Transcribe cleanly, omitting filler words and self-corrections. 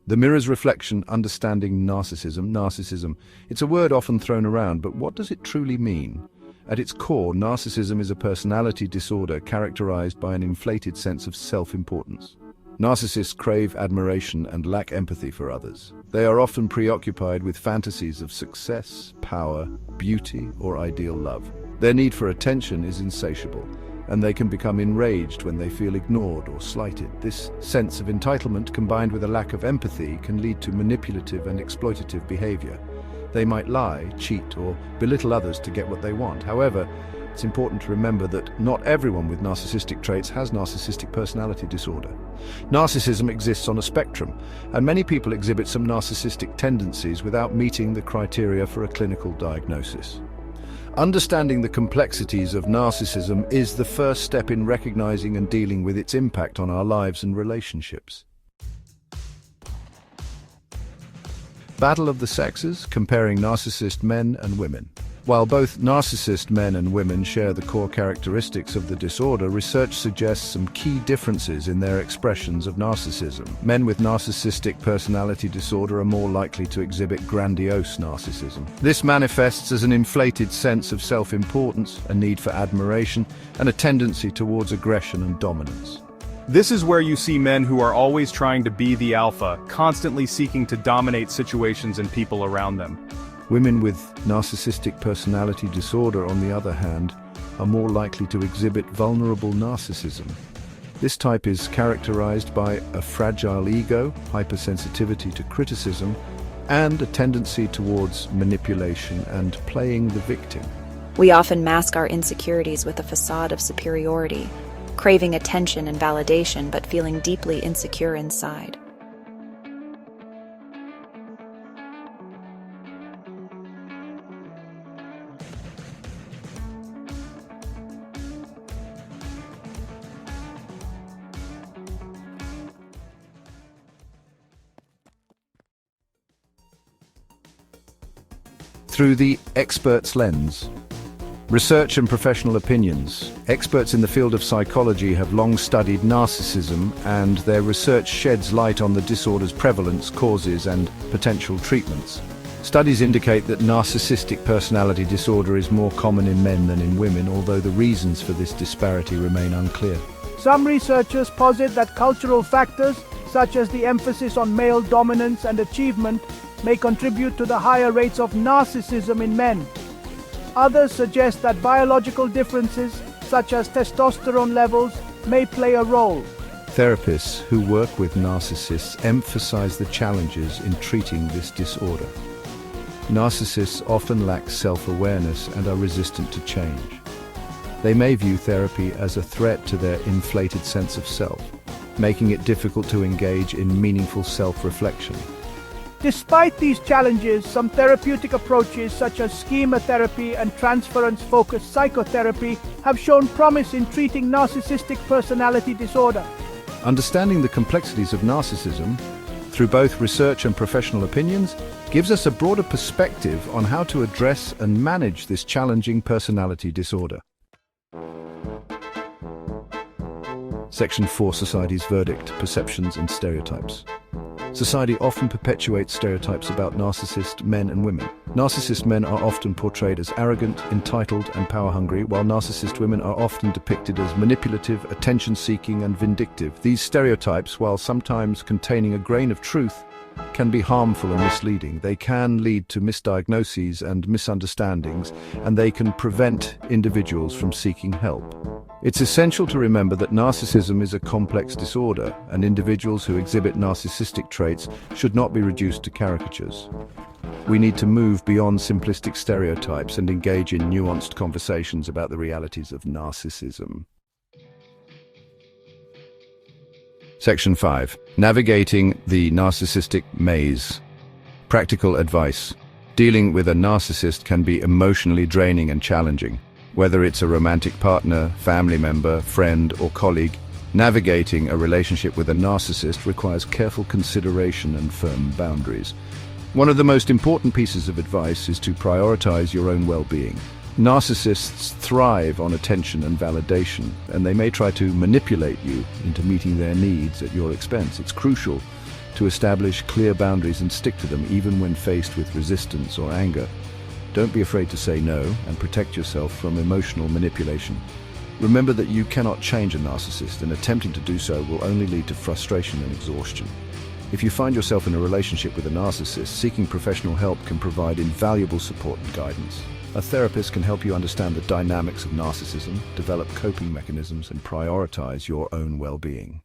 The mirror's reflection, understanding narcissism. Narcissism. It's a word often thrown around, but what does it truly mean? At its core, narcissism is a personality disorder characterized by an inflated sense of self-importance. Narcissists crave admiration and lack empathy for others. They are often preoccupied with fantasies of success, power, beauty, or ideal love. Their need for attention is insatiable, and they can become enraged when they feel ignored or slighted. This sense of entitlement, combined with a lack of empathy, can lead to manipulative and exploitative behavior. They might lie, cheat, or belittle others to get what they want. However, it's important to remember that not everyone with narcissistic traits has narcissistic personality disorder. Narcissism exists on a spectrum, and many people exhibit some narcissistic tendencies without meeting the criteria for a clinical diagnosis. Understanding the complexities of narcissism is the first step in recognizing and dealing with its impact on our lives and relationships. Battle of the sexes, comparing narcissist men and women. While both narcissist men and women share the core characteristics of the disorder, research suggests some key differences in their expressions of narcissism. Men with narcissistic personality disorder are more likely to exhibit grandiose narcissism. This manifests as an inflated sense of self-importance, a need for admiration, and a tendency towards aggression and dominance. This is where you see men who are always trying to be the alpha, constantly seeking to dominate situations and people around them. Women with narcissistic personality disorder, on the other hand, are more likely to exhibit vulnerable narcissism. This type is characterized by a fragile ego, hypersensitivity to criticism, and a tendency towards manipulation and playing the victim. We often mask our insecurities with a facade of superiority, craving attention and validation but feeling deeply insecure inside. Through the expert's lens. Research and professional opinions. Experts in the field of psychology have long studied narcissism, and their research sheds light on the disorder's prevalence, causes, and potential treatments. Studies indicate that narcissistic personality disorder is more common in men than in women, although the reasons for this disparity remain unclear. Some researchers posit that cultural factors, such as the emphasis on male dominance and achievement, may contribute to the higher rates of narcissism in men. Others suggest that biological differences, such as testosterone levels, may play a role. Therapists who work with narcissists emphasize the challenges in treating this disorder. Narcissists often lack self-awareness and are resistant to change. They may view therapy as a threat to their inflated sense of self, making it difficult to engage in meaningful self-reflection. Despite these challenges, some therapeutic approaches such as schema therapy and transference-focused psychotherapy have shown promise in treating narcissistic personality disorder. Understanding the complexities of narcissism, through both research and professional opinions, gives us a broader perspective on how to address and manage this challenging personality disorder. Section 4. Society's verdict, perceptions and stereotypes. Society often perpetuates stereotypes about narcissist men and women. Narcissist men are often portrayed as arrogant, entitled, and power-hungry, while narcissist women are often depicted as manipulative, attention-seeking, and vindictive. These stereotypes, while sometimes containing a grain of truth, can be harmful and misleading. They can lead to misdiagnoses and misunderstandings, and they can prevent individuals from seeking help. It's essential to remember that narcissism is a complex disorder, and individuals who exhibit narcissistic traits should not be reduced to caricatures. We need to move beyond simplistic stereotypes and engage in nuanced conversations about the realities of narcissism. Section 5. Navigating the narcissistic maze. Practical advice. Dealing with a narcissist can be emotionally draining and challenging. Whether it's a romantic partner, family member, friend, or colleague, navigating a relationship with a narcissist requires careful consideration and firm boundaries. One of the most important pieces of advice is to prioritize your own well-being. Narcissists thrive on attention and validation, and they may try to manipulate you into meeting their needs at your expense. It's crucial to establish clear boundaries and stick to them even when faced with resistance or anger. Don't be afraid to say no and protect yourself from emotional manipulation. Remember that you cannot change a narcissist, and attempting to do so will only lead to frustration and exhaustion. If you find yourself in a relationship with a narcissist, seeking professional help can provide invaluable support and guidance. A therapist can help you understand the dynamics of narcissism, develop coping mechanisms, and prioritize your own well-being.